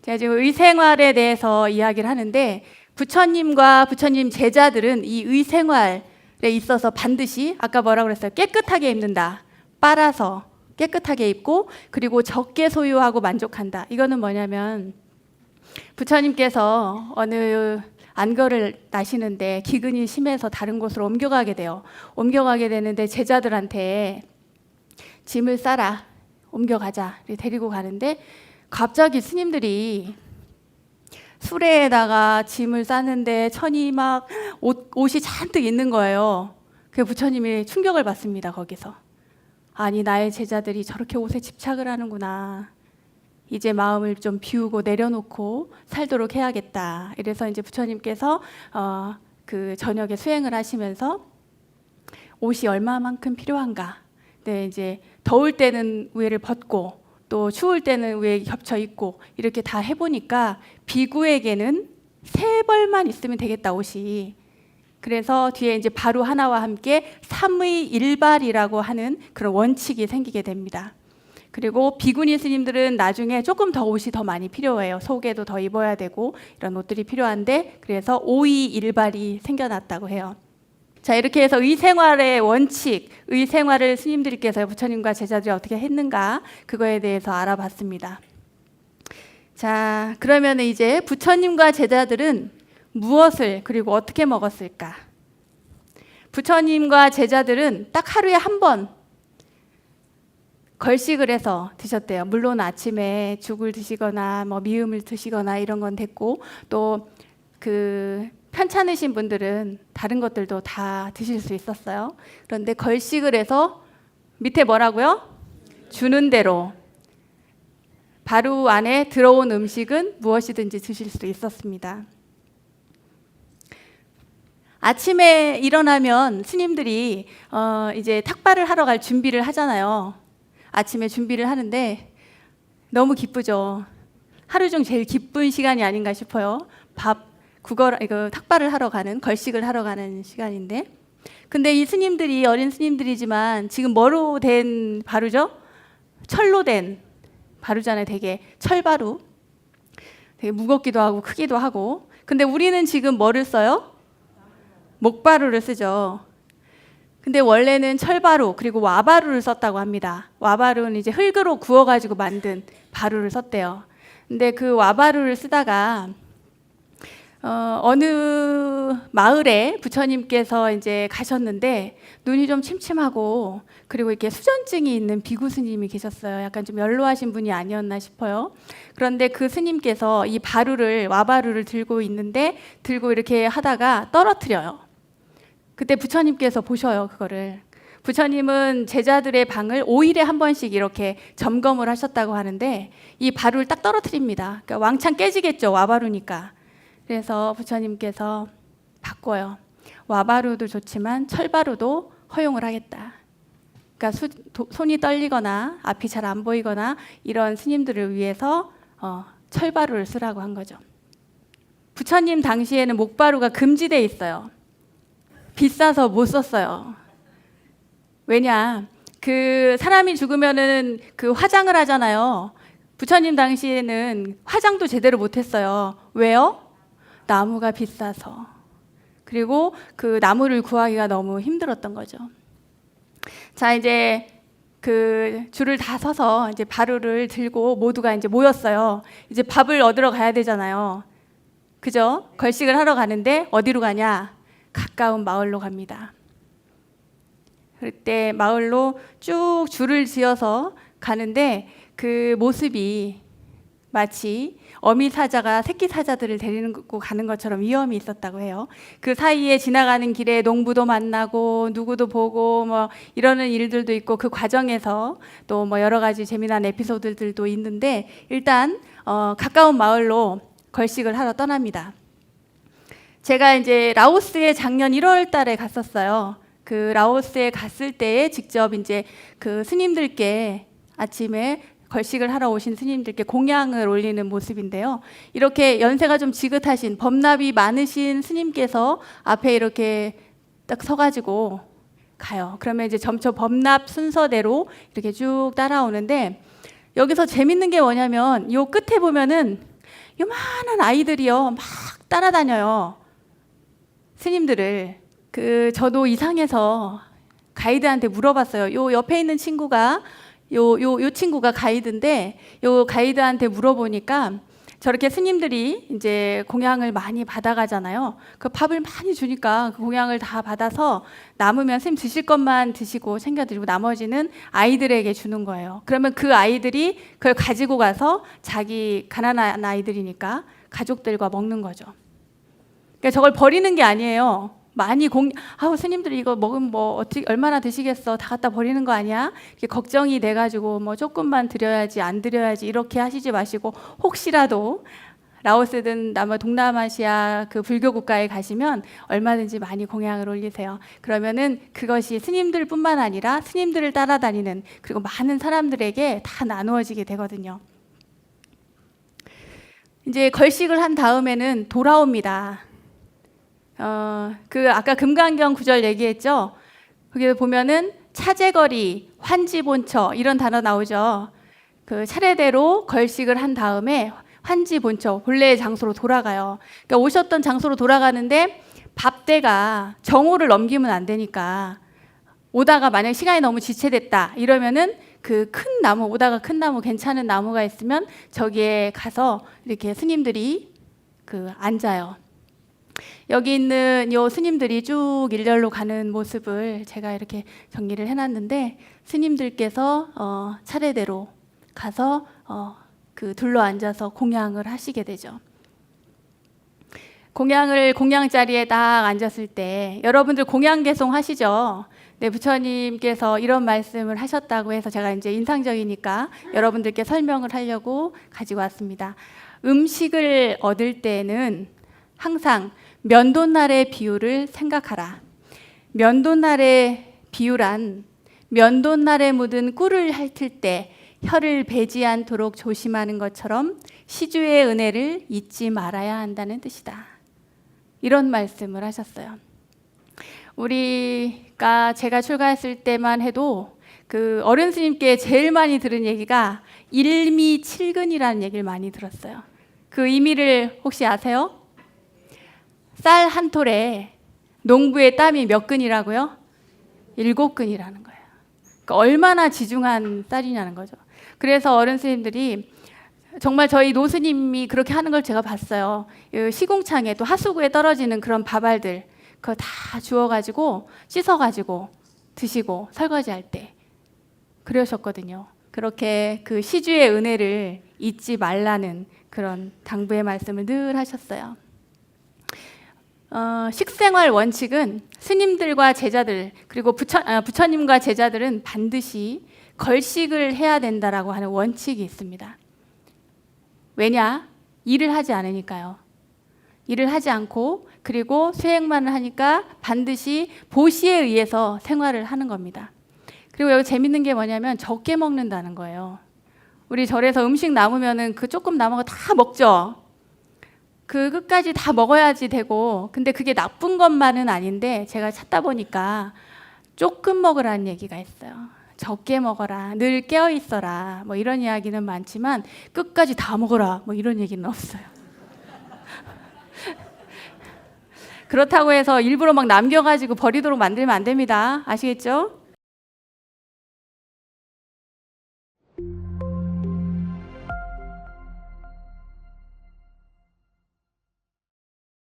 제가 지금 의생활에 대해서 이야기를 하는데 부처님과 부처님 제자들은 이 의생활에 있어서 반드시 아까 뭐라고 그랬어요? 깨끗하게 입는다. 빨아서 깨끗하게 입고 그리고 적게 소유하고 만족한다. 이거는 뭐냐면 부처님께서 어느 안거를 나시는데 기근이 심해서 다른 곳으로 옮겨가게 돼요. 옮겨가게 되는데 제자들한테 짐을 싸라. 옮겨가자. 데리고 가는데 갑자기 스님들이 수레에다가 짐을 싸는데 천이 막 옷이 잔뜩 있는 거예요. 그 부처님이 충격을 받습니다. 거기서. 아니 나의 제자들이 저렇게 옷에 집착을 하는구나. 이제 마음을 좀 비우고 내려놓고 살도록 해야겠다. 이래서 이제 부처님께서 그 저녁에 수행을 하시면서 옷이 얼마만큼 필요한가. 네, 이제 더울 때는 우회를 벗고 또 추울 때는 우에 겹쳐 입고 이렇게 다 해보니까 비구에게는 3벌만 있으면 되겠다 옷이. 그래서 뒤에 이제 바로 하나와 함께 3의 1발이라고 하는 그런 원칙이 생기게 됩니다. 그리고 비구니 스님들은 나중에 조금 더 옷이 더 많이 필요해요. 속에도 더 입어야 되고 이런 옷들이 필요한데 그래서 5의 1발이 생겨났다고 해요. 자, 이렇게 해서 의생활의 원칙, 의생활을 스님들께서 부처님과 제자들이 어떻게 했는가 그거에 대해서 알아봤습니다. 자, 그러면 이제 부처님과 제자들은 무엇을 그리고 어떻게 먹었을까? 부처님과 제자들은 딱 하루에 한 번 걸식을 해서 드셨대요. 물론 아침에 죽을 드시거나 뭐 미음을 드시거나 이런 건 됐고 또 그 편찮으신 분들은 다른 것들도 다 드실 수 있었어요. 그런데 걸식을 해서 밑에 뭐라고요? 주는 대로 바로 안에 들어온 음식은 무엇이든지 드실 수 있었습니다. 아침에 일어나면 스님들이 이제 탁발을 하러 갈 준비를 하잖아요. 아침에 준비를 하는데 너무 기쁘죠. 하루 중 제일 기쁜 시간이 아닌가 싶어요. 이거 탁발을 하러 가는, 걸식을 하러 가는 시간인데 근데 이 스님들이 어린 스님들이지만 지금 뭐로 된 바루죠? 철로 된 바루잖아요. 되게 철바루. 되게 무겁기도 하고 크기도 하고 근데 우리는 지금 뭐를 써요? 목바루를 쓰죠. 근데 원래는 철바루 그리고 와바루를 썼다고 합니다. 와바루는 이제 흙으로 구워가지고 만든 바루를 썼대요. 근데 그 와바루를 쓰다가 어느 마을에 부처님께서 이제 가셨는데 눈이 좀 침침하고 그리고 이렇게 수전증이 있는 비구 스님이 계셨어요. 약간 좀 연로하신 분이 아니었나 싶어요. 그런데 그 스님께서 이 와바루를 들고 있는데 들고 이렇게 하다가 떨어뜨려요. 그때 부처님께서 보셔요, 그거를. 부처님은 제자들의 방을 5일에 한 번씩 이렇게 점검을 하셨다고 하는데 이 바루를 딱 떨어뜨립니다. 그러니까 왕창 깨지겠죠, 와바루니까. 그래서 부처님께서 바꿔요. 와바루도 좋지만 철바루도 허용을 하겠다. 그러니까 손이 떨리거나 앞이 잘 안 보이거나 이런 스님들을 위해서 철바루를 쓰라고 한 거죠. 부처님 당시에는 목바루가 금지돼 있어요. 비싸서 못 썼어요. 왜냐? 그 사람이 죽으면은 그 화장을 하잖아요. 부처님 당시에는 화장도 제대로 못 했어요. 왜요? 나무가 비싸서. 그리고 그 나무를 구하기가 너무 힘들었던 거죠. 자, 이제 그 줄을 다 서서 이제 바루를 들고 모두가 이제 모였어요. 이제 밥을 얻으러 가야 되잖아요. 그죠? 걸식을 하러 가는데 어디로 가냐? 가까운 마을로 갑니다. 그때 마을로 쭉 줄을 지어서 가는데 그 모습이 마치 어미 사자가 새끼 사자들을 데리고 가는 것처럼 위험이 있었다고 해요. 그 사이에 지나가는 길에 농부도 만나고 누구도 보고 뭐 이러는 일들도 있고 그 과정에서 또 뭐 여러 가지 재미난 에피소드들도 있는데 일단 가까운 마을로 걸식을 하러 떠납니다. 제가 이제 라오스에 작년 1월 달에 갔었어요. 그 라오스에 갔을 때에 직접 이제 그 스님들께 아침에 걸식을 하러 오신 스님들께 공양을 올리는 모습인데요. 이렇게 연세가 좀 지긋하신 법납이 많으신 스님께서 앞에 이렇게 딱 서가지고 가요. 그러면 이제 점차 법납 순서대로 이렇게 쭉 따라오는데 여기서 재밌는 게 뭐냐면 요 끝에 보면은 요만한 아이들이요 막 따라다녀요. 스님들을. 저도 이상해서 가이드한테 물어봤어요. 요 옆에 있는 친구가 요 친구가 가이드인데 요 가이드한테 물어보니까 저렇게 스님들이 이제 공양을 많이 받아가잖아요. 그 밥을 많이 주니까 그 공양을 다 받아서 남으면 스님 드실 것만 드시고 챙겨드리고 나머지는 아이들에게 주는 거예요. 그러면 그 아이들이 그걸 가지고 가서 자기 가난한 아이들이니까 가족들과 먹는 거죠. 그러니까 저걸 버리는 게 아니에요. 많이 스님들이 이거 먹으면 뭐 어떻게 얼마나 드시겠어? 다 갖다 버리는 거 아니야? 이렇게 걱정이 돼가지고 뭐 조금만 드려야지 안 드려야지 이렇게 하시지 마시고 혹시라도 라오스든 동남아시아 그 불교 국가에 가시면 얼마든지 많이 공양을 올리세요. 그러면은 그것이 스님들뿐만 아니라 스님들을 따라다니는 그리고 많은 사람들에게 다 나누어지게 되거든요. 이제 걸식을 한 다음에는 돌아옵니다. 아까 금강경 구절 얘기했죠. 거기 보면은 차제거리, 환지본처 이런 단어 나오죠. 그 차례대로 걸식을 한 다음에 환지본처 본래의 장소로 돌아가요. 그러니까 오셨던 장소로 돌아가는데 밥대가 정오를 넘기면 안 되니까 오다가 만약 시간이 너무 지체됐다 이러면은 그 큰 나무, 오다가 큰 나무 괜찮은 나무가 있으면 저기에 가서 이렇게 스님들이 앉아요. 여기 있는 요 스님들이 쭉 일렬로 가는 모습을 제가 이렇게 정리를 해놨는데 스님들께서 차례대로 가서 둘러 앉아서 공양을 하시게 되죠. 공양 자리에 딱 앉았을 때 여러분들 공양 개송 하시죠? 네, 부처님께서 이런 말씀을 하셨다고 해서 제가 이제 인상적이니까 여러분들께 설명을 하려고 가지고 왔습니다. 음식을 얻을 때는 항상 면도날의 비유를 생각하라. 면도날의 비유란 면도날에 묻은 꿀을 핥을 때 혀를 베지 않도록 조심하는 것처럼 시주의 은혜를 잊지 말아야 한다는 뜻이다. 이런 말씀을 하셨어요. 제가 출가했을 때만 해도 그 어른 스님께 제일 많이 들은 얘기가 일미칠근이라는 얘기를 많이 들었어요. 그 의미를 혹시 아세요? 쌀 한 톨에 농부의 땀이 몇 근이라고요? 7근이라는 거예요. 그러니까 얼마나 지중한 쌀이냐는 거죠. 그래서 어른 스님들이 정말 저희 노스님이 그렇게 하는 걸 제가 봤어요. 시궁창에 또 하수구에 떨어지는 그런 밥알들 그거 다 주워가지고 씻어가지고 드시고 설거지할 때 그러셨거든요. 그렇게 그 시주의 은혜를 잊지 말라는 그런 당부의 말씀을 늘 하셨어요. 식생활 원칙은 스님들과 제자들 그리고 부처님과 제자들은 반드시 걸식을 해야 된다라고 하는 원칙이 있습니다. 왜냐? 일을 하지 않으니까요. 일을 하지 않고 그리고 수행만을 하니까 반드시 보시에 의해서 생활을 하는 겁니다. 그리고 여기 재밌는 게 뭐냐면 적게 먹는다는 거예요. 우리 절에서 음식 남으면은 그 조금 남은 거 다 먹죠. 그 끝까지 다 먹어야지 되고 근데 그게 나쁜 것만은 아닌데 제가 찾다 보니까 조금 먹으라는 얘기가 있어요. 적게 먹어라, 늘 깨어 있어라 뭐 이런 이야기는 많지만 끝까지 다 먹어라 뭐 이런 얘기는 없어요. 그렇다고 해서 일부러 막 남겨가지고 버리도록 만들면 안 됩니다. 아시겠죠?